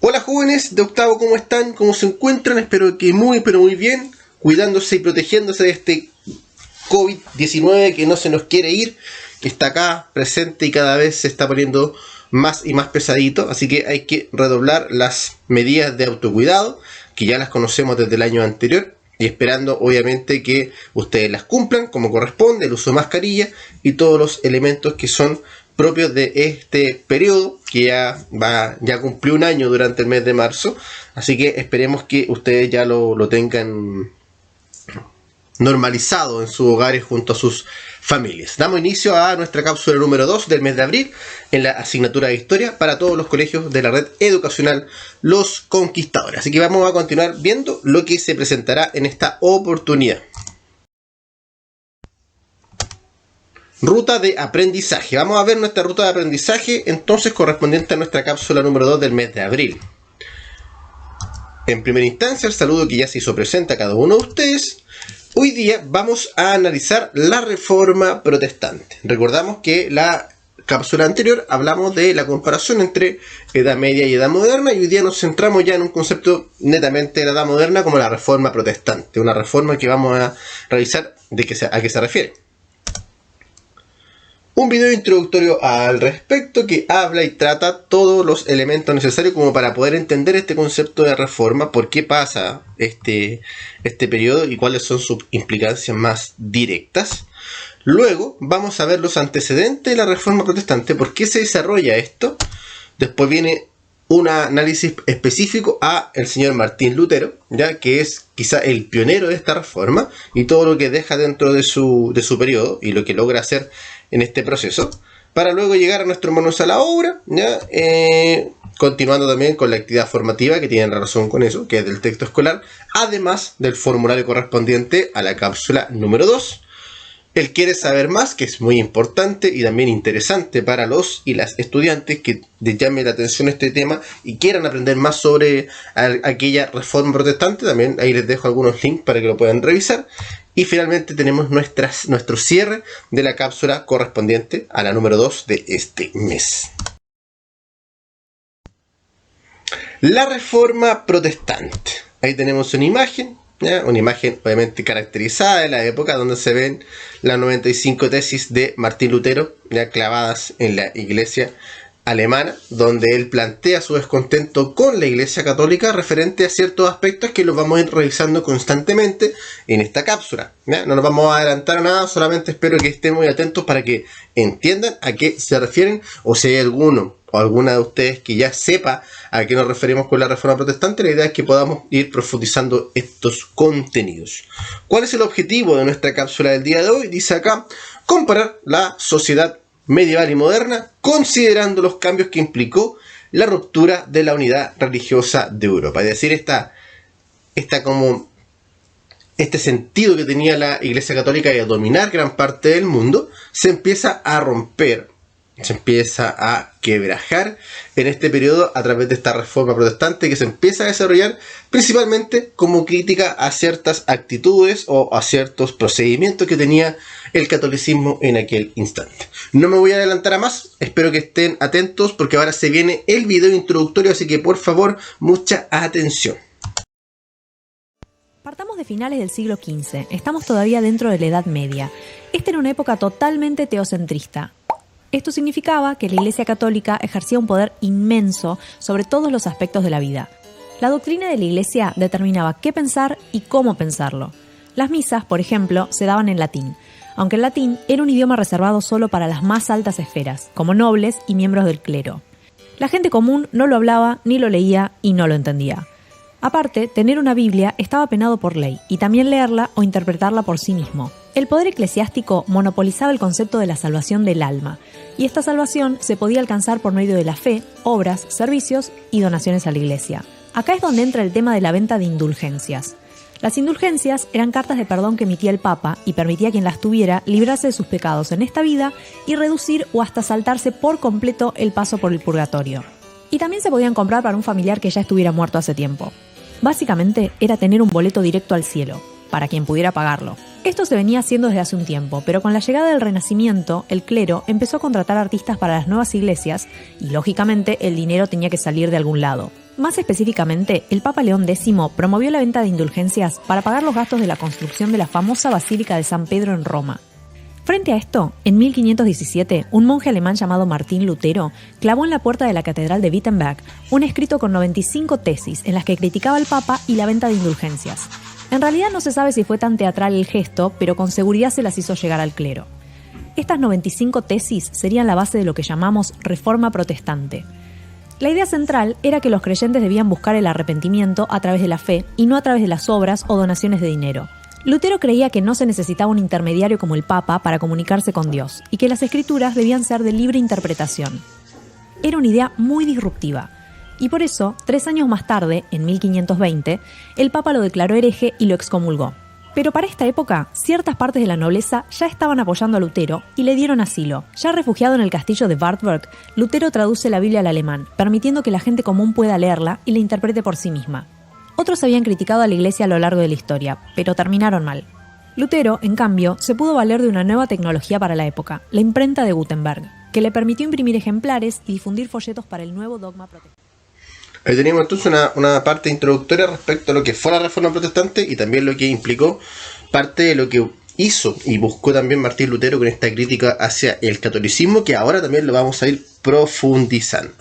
Hola jóvenes de octavo, ¿cómo están? ¿Cómo se encuentran? Espero que muy pero muy bien, cuidándose y protegiéndose de este COVID-19 que no se nos quiere ir, que está acá presente y cada vez se está poniendo más y más pesadito, así que hay que redoblar las medidas de autocuidado, que ya las conocemos desde el año anterior, y esperando obviamente que ustedes las cumplan como corresponde, el uso de mascarilla y todos los elementos que son propios de este periodo, que ya cumplió un año durante el mes de marzo, así que esperemos que ustedes ya lo tengan normalizado en sus hogares junto a sus familias. Damos inicio a nuestra cápsula número 2 del mes de abril en la asignatura de Historia para todos los colegios de la red educacional Los Conquistadores. Así que vamos a continuar viendo lo que se presentará en esta oportunidad. Ruta de aprendizaje. Vamos a ver nuestra ruta de aprendizaje entonces correspondiente a nuestra cápsula número 2 del mes de abril. En primera instancia, el saludo que ya se hizo presente a cada uno de ustedes. Hoy día vamos a analizar la Reforma Protestante. Recordamos que la cápsula anterior hablamos de la comparación entre Edad Media y Edad Moderna, y hoy día nos centramos ya en un concepto netamente de la Edad Moderna como la Reforma Protestante, una reforma que vamos a revisar a qué se refiere. Un video introductorio al respecto que habla y trata todos los elementos necesarios como para poder entender este concepto de reforma, por qué pasa este periodo y cuáles son sus implicancias más directas. Luego vamos a ver los antecedentes de la Reforma Protestante, por qué se desarrolla esto. Después viene un análisis específico a el señor Martín Lutero, ya que es quizá el pionero de esta reforma y todo lo que deja dentro de su periodo y lo que logra hacer en este proceso, para luego llegar a nuestro manos a la obra, ¿ya? Continuando también con la actividad formativa que tiene relación con eso, que es del texto escolar, además del formulario correspondiente a la cápsula número 2. Él quiere saber más, que es muy importante y también interesante para los y las estudiantes que les llame la atención este tema y quieran aprender más sobre aquella reforma protestante. También ahí les dejo algunos links para que lo puedan revisar. Y finalmente tenemos nuestro cierre de la cápsula correspondiente a la número 2 de este mes. La Reforma Protestante. Ahí tenemos una imagen. ¿Ya? Una imagen obviamente caracterizada de la época, donde se ven las 95 tesis de Martín Lutero, ya clavadas en la iglesia alemana, donde él plantea su descontento con la iglesia católica referente a ciertos aspectos que los vamos a ir revisando constantemente en esta cápsula, ¿ya? No nos vamos a adelantar a nada, solamente espero que estén muy atentos para que entiendan a qué se refieren, o si hay alguno o alguna de ustedes que ya sepa a qué nos referimos con la Reforma Protestante. La idea es que podamos ir profundizando estos contenidos. ¿Cuál es el objetivo de nuestra cápsula del día de hoy? Dice acá, comparar la sociedad medieval y moderna considerando los cambios que implicó la ruptura de la unidad religiosa de Europa. Es decir, este sentido que tenía la Iglesia Católica de dominar gran parte del mundo se empieza a romper, se empieza a quebrajar en este periodo a través de esta Reforma Protestante que se empieza a desarrollar principalmente como crítica a ciertas actitudes o a ciertos procedimientos que tenía el catolicismo en aquel instante. No me voy a adelantar a más, espero que estén atentos porque ahora se viene el video introductorio, así que por favor, mucha atención. Partamos de finales del siglo XV, estamos todavía dentro de la Edad Media. Esta era una época totalmente teocentrista. Esto significaba que la Iglesia Católica ejercía un poder inmenso sobre todos los aspectos de la vida. La doctrina de la Iglesia determinaba qué pensar y cómo pensarlo. Las misas, por ejemplo, se daban en latín, aunque el latín era un idioma reservado solo para las más altas esferas, como nobles y miembros del clero. La gente común no lo hablaba, ni lo leía y no lo entendía. Aparte, tener una Biblia estaba penado por ley, y también leerla o interpretarla por sí mismo. El poder eclesiástico monopolizaba el concepto de la salvación del alma, y esta salvación se podía alcanzar por medio de la fe, obras, servicios y donaciones a la iglesia. Acá es donde entra el tema de la venta de indulgencias. Las indulgencias eran cartas de perdón que emitía el Papa y permitía a quien las tuviera librarse de sus pecados en esta vida y reducir o hasta saltarse por completo el paso por el purgatorio. Y también se podían comprar para un familiar que ya estuviera muerto hace tiempo. Básicamente era tener un boleto directo al cielo, para quien pudiera pagarlo. Esto se venía haciendo desde hace un tiempo, pero con la llegada del Renacimiento, el clero empezó a contratar artistas para las nuevas iglesias y, lógicamente, el dinero tenía que salir de algún lado. Más específicamente, el Papa León X promovió la venta de indulgencias para pagar los gastos de la construcción de la famosa Basílica de San Pedro en Roma. Frente a esto, en 1517, un monje alemán llamado Martín Lutero clavó en la puerta de la Catedral de Wittenberg un escrito con 95 tesis en las que criticaba al Papa y la venta de indulgencias. En realidad no se sabe si fue tan teatral el gesto, pero con seguridad se las hizo llegar al clero. Estas 95 tesis serían la base de lo que llamamos Reforma Protestante. La idea central era que los creyentes debían buscar el arrepentimiento a través de la fe y no a través de las obras o donaciones de dinero. Lutero creía que no se necesitaba un intermediario como el Papa para comunicarse con Dios y que las escrituras debían ser de libre interpretación. Era una idea muy disruptiva y por eso, 3 años más tarde, en 1520, el Papa lo declaró hereje y lo excomulgó. Pero para esta época, ciertas partes de la nobleza ya estaban apoyando a Lutero y le dieron asilo. Ya refugiado en el castillo de Wartburg, Lutero traduce la Biblia al alemán, permitiendo que la gente común pueda leerla y la interprete por sí misma. Otros habían criticado a la Iglesia a lo largo de la historia, pero terminaron mal. Lutero, en cambio, se pudo valer de una nueva tecnología para la época, la imprenta de Gutenberg, que le permitió imprimir ejemplares y difundir folletos para el nuevo dogma protestante. Ahí teníamos entonces una parte introductoria respecto a lo que fue la Reforma Protestante y también lo que implicó parte de lo que hizo y buscó también Martín Lutero con esta crítica hacia el catolicismo, que ahora también lo vamos a ir profundizando.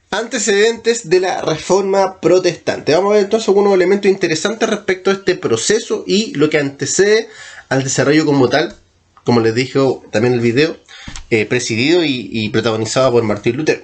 Antecedentes de la Reforma Protestante. Vamos a ver entonces algunos elementos interesantes respecto a este proceso y lo que antecede al desarrollo como tal, como les dije también en el video, presidido y protagonizado por Martín Lutero.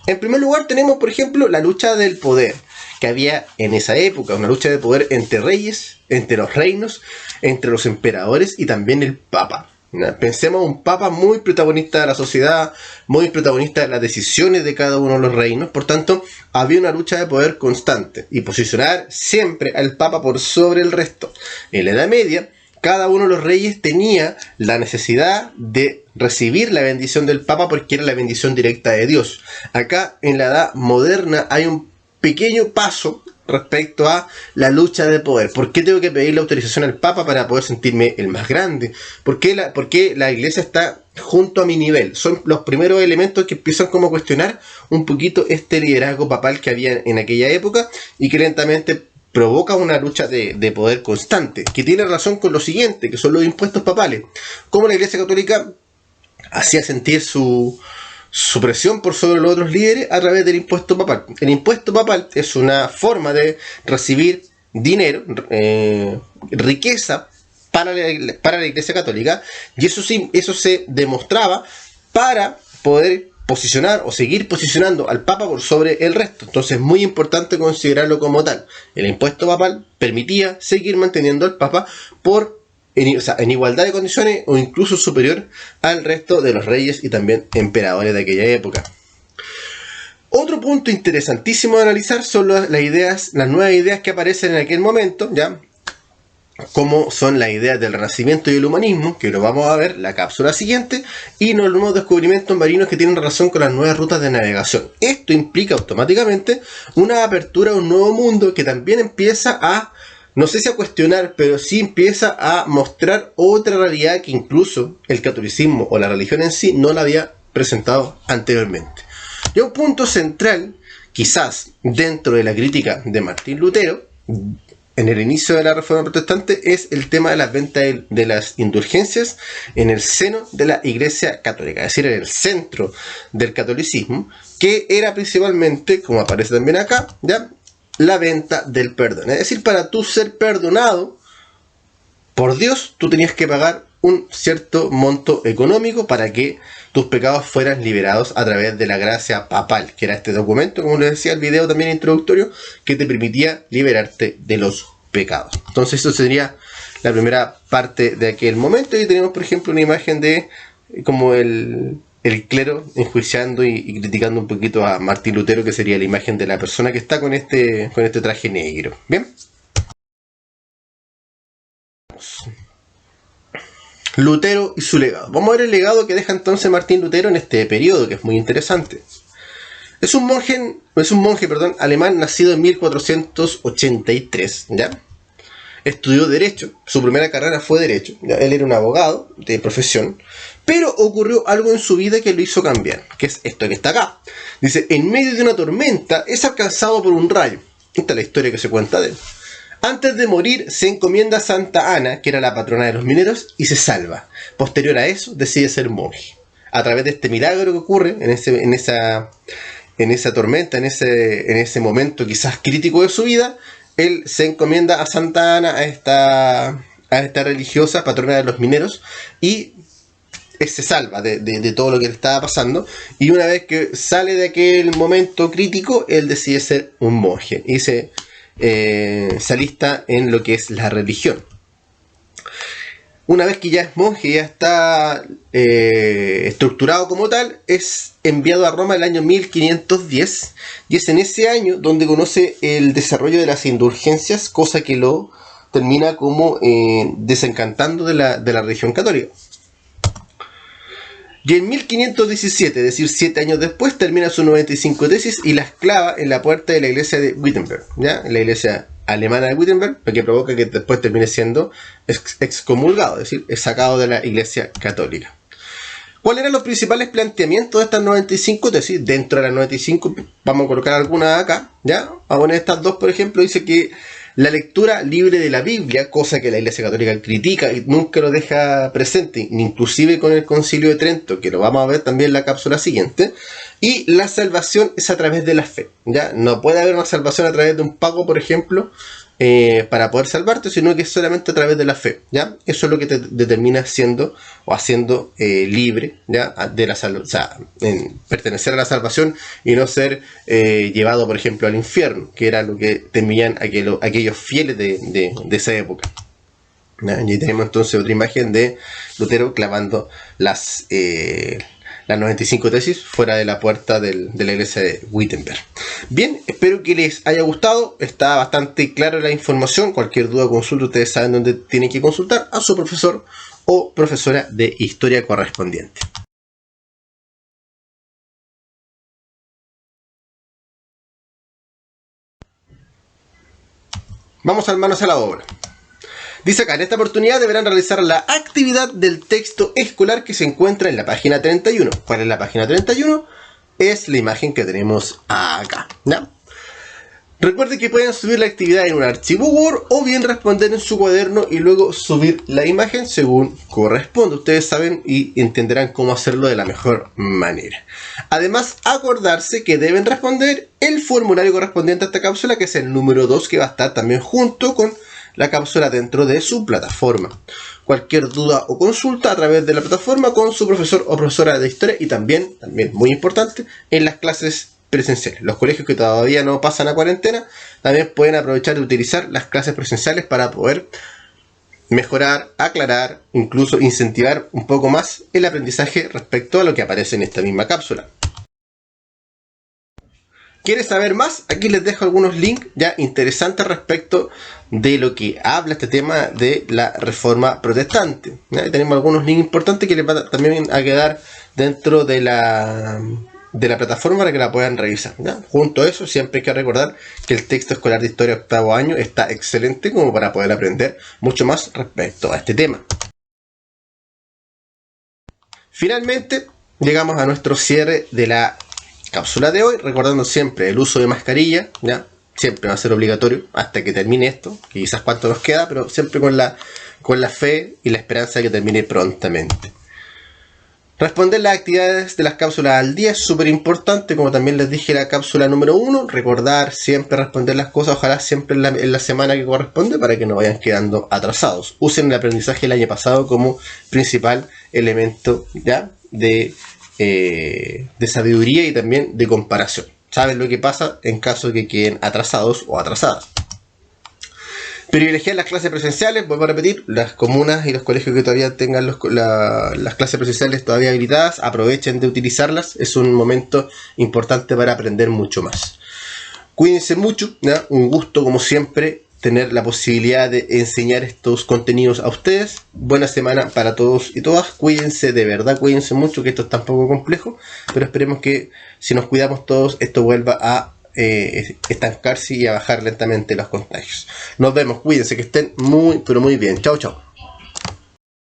En primer lugar tenemos, por ejemplo, la lucha del poder que había en esa época, una lucha de poder entre reyes, entre los reinos, entre los emperadores y también el Papa. Pensemos un Papa muy protagonista de la sociedad, muy protagonista de las decisiones de cada uno de los reinos. Por tanto, había una lucha de poder constante y posicionar siempre al Papa por sobre el resto. En la Edad Media, cada uno de los reyes tenía la necesidad de recibir la bendición del Papa porque era la bendición directa de Dios. Acá, en la Edad Moderna, hay un pequeño paso respecto a la lucha de poder. ¿Por qué tengo que pedir la autorización al Papa para poder sentirme el más grande? ¿Por qué la Iglesia está junto a mi nivel? Son los primeros elementos que empiezan como a cuestionar un poquito este liderazgo papal que había en aquella época y que lentamente provoca una lucha de poder constante, que tiene relación con lo siguiente, que son los impuestos papales. Como la Iglesia Católica hacía sentir su presión por sobre los otros líderes a través del impuesto papal. El impuesto papal es una forma de recibir dinero, riqueza para la Iglesia Católica, y eso se demostraba para poder posicionar o seguir posicionando al Papa por sobre el resto. Entonces es muy importante considerarlo como tal. El impuesto papal permitía seguir manteniendo al Papa en igualdad de condiciones o incluso superior al resto de los reyes y también emperadores de aquella época. Otro punto interesantísimo de analizar son las nuevas ideas que aparecen en aquel momento, ¿ya? Como son las ideas del Renacimiento y el humanismo, que lo vamos a ver en la cápsula siguiente, y los nuevos descubrimientos marinos que tienen relación con las nuevas rutas de navegación. Esto implica automáticamente una apertura a un nuevo mundo que también empieza a, no sé si a cuestionar, pero sí empieza a mostrar otra realidad que incluso el catolicismo o la religión en sí no la había presentado anteriormente. Y un punto central, quizás dentro de la crítica de Martín Lutero, en el inicio de la Reforma Protestante, es el tema de las ventas de las indulgencias en el seno de la Iglesia Católica, es decir, en el centro del catolicismo, que era principalmente, como aparece también acá, ¿ya?, la venta del perdón. Es decir, para tú ser perdonado por Dios, tú tenías que pagar un cierto monto económico para que tus pecados fueran liberados a través de la gracia papal, que era este documento, como les decía el video también introductorio, que te permitía liberarte de los pecados. Entonces eso sería la primera parte de aquel momento. Y tenemos, por ejemplo, una imagen de como el clero enjuiciando y criticando un poquito a Martín Lutero, que sería la imagen de la persona que está con este traje negro. Bien. Lutero y su legado. Vamos a ver el legado que deja entonces Martín Lutero en este periodo, que es muy interesante. Es un monje alemán nacido en 1483, ¿ya? estudió Derecho, su primera carrera fue Derecho, ¿ya? Él era un abogado de profesión, pero ocurrió algo en su vida que lo hizo cambiar, que es esto que está acá. Dice, en medio de una tormenta es alcanzado por un rayo. Esta es la historia que se cuenta de él. Antes de morir se encomienda a Santa Ana, que era la patrona de los mineros, y se salva. Posterior a eso decide ser monje. A través de este milagro que ocurre en esa tormenta, en ese momento quizás crítico de su vida, él se encomienda a Santa Ana, a esta religiosa patrona de los mineros, y se salva de todo lo que le estaba pasando. Y una vez que sale de aquel momento crítico, él decide ser un monje y se alista en lo que es la religión. Una vez que ya es monje, ya está estructurado como tal, es enviado a Roma el año 1510, y es en ese año donde conoce el desarrollo de las indulgencias, cosa que lo termina como desencantando de la religión católica. Y en 1517, es decir, 7 años después, termina su 95 tesis y las clava en la puerta de la iglesia de Wittenberg, ¿ya? En la iglesia alemana de Wittenberg, lo que provoca que después termine siendo excomulgado, es decir, es sacado de la iglesia católica. ¿Cuáles eran los principales planteamientos de estas 95 tesis? Dentro de las 95, vamos a colocar algunas acá, ¿ya? Vamos a poner estas dos, por ejemplo. Dice que la lectura libre de la Biblia, cosa que la Iglesia Católica critica y nunca lo deja presente, inclusive con el Concilio de Trento, que lo vamos a ver también en la cápsula siguiente. Y la salvación es a través de la fe, ¿ya? No puede haber una salvación a través de un pago, por ejemplo, para poder salvarte, sino que es solamente a través de la fe, ¿ya? Eso es lo que te determina siendo o haciendo libre, ¿ya? De la salud, o sea, en pertenecer a la salvación y no ser llevado, por ejemplo, al infierno, que era lo que temían aquellos fieles de esa época, ¿ya? Y ahí tenemos entonces otra imagen de Lutero clavando las 95 tesis fuera de la puerta de la iglesia de Wittenberg. Bien, espero que les haya gustado. Está bastante clara la información. Cualquier duda o consulta, ustedes saben dónde tienen que consultar a su profesor o profesora de historia correspondiente. Vamos al manos a la obra. Dice acá, en esta oportunidad deberán realizar la actividad del texto escolar que se encuentra en la página 31. ¿Cuál es la página 31? Es la imagen que tenemos acá, ¿no? Recuerden que pueden subir la actividad en un archivo Word o bien responder en su cuaderno y luego subir la imagen según corresponde. Ustedes saben y entenderán cómo hacerlo de la mejor manera. Además, acordarse que deben responder el formulario correspondiente a esta cápsula, que es el número 2, que va a estar también junto con la cápsula dentro de su plataforma. Cualquier duda o consulta a través de la plataforma con su profesor o profesora de historia, y también muy importante, en las clases presenciales. Los colegios que todavía no pasan a cuarentena también pueden aprovechar de utilizar las clases presenciales para poder mejorar, aclarar, incluso incentivar un poco más el aprendizaje respecto a lo que aparece en esta misma cápsula. ¿Quieres saber más? Aquí les dejo algunos links ya interesantes respecto de lo que habla este tema de la Reforma Protestante. ¿Ya? Tenemos algunos links importantes que les va también a quedar dentro de la plataforma para que la puedan revisar, ¿ya? Junto a eso, siempre hay que recordar que el texto escolar de historia de octavo año está excelente como para poder aprender mucho más respecto a este tema. Finalmente, llegamos a nuestro cierre de la cápsula de hoy, recordando siempre el uso de mascarilla, ¿ya? Siempre va a ser obligatorio hasta que termine esto, que quizás cuánto nos queda, pero siempre con la fe y la esperanza de que termine prontamente. Responder las actividades de las cápsulas al día es súper importante, como también les dije en la cápsula número 1, recordar siempre responder las cosas, ojalá siempre en la semana que corresponde para que no vayan quedando atrasados. Usen el aprendizaje del año pasado como principal elemento, ¿ya? de sabiduría y también de comparación. Saben lo que pasa en caso de que queden atrasados o atrasadas. Privilegiar las clases presenciales, vuelvo a repetir, las comunas y los colegios que todavía tengan las clases presenciales todavía habilitadas, aprovechen de utilizarlas, es un momento importante para aprender mucho más. Cuídense mucho, ¿ya? Un gusto como siempre tener la posibilidad de enseñar estos contenidos a ustedes. Buena semana para todos y todas, cuídense, de verdad cuídense mucho, que esto es tan poco complejo, pero esperemos que si nos cuidamos todos esto vuelva a estancarse y a bajar lentamente los contagios. Nos vemos, cuídense, que estén muy, pero muy bien. Chao, chao.